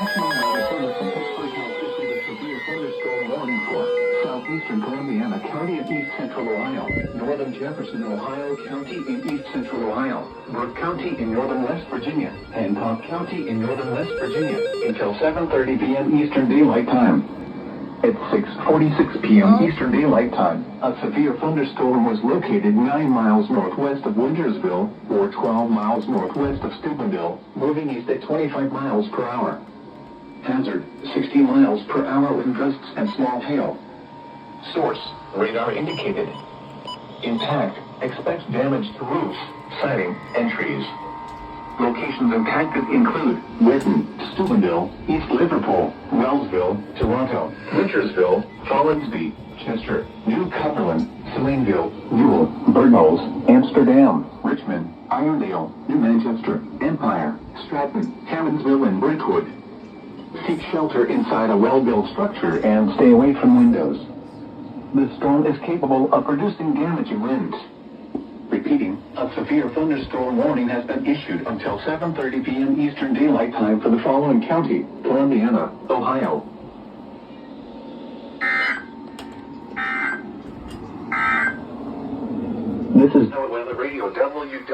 National Weather Service in Pittsburgh Health issued a severe thunderstorm warning for southeastern Columbiana County and east central Ohio, northern Jefferson, Ohio County in east central Ohio, Burke County in northern West Virginia, and Hancock County in northern West Virginia until 7:30 p.m. Eastern Daylight Time. At 6:46 p.m. Eastern Daylight Time, a severe thunderstorm was located 9 miles northwest of Wintersville, or 12 miles northwest of Steubenville, moving east at 25 miles per hour. Hazard, 60 miles per hour with gusts and small hail. Source, radar indicated. Impact, expect damage to roofs, siding, and trees. Locations impacted include Whitten, Steubenville, East Liverpool, Wellsville, Toronto, Wintersville, Follinsby, Chester, New Cumberland, Salineville, Newell, Bernals, Amsterdam, Richmond, Irondale, New Manchester, Empire, Stratton, Hammondsville, and Brentwood. Seek shelter inside a well-built structure and stay away from windows. The storm is capable of producing damaging winds. Repeating, a severe thunderstorm warning has been issued until 7:30 p.m. Eastern Daylight Time for the following county: Columbiana, Ohio. This is NOAA Weather Radio WWG.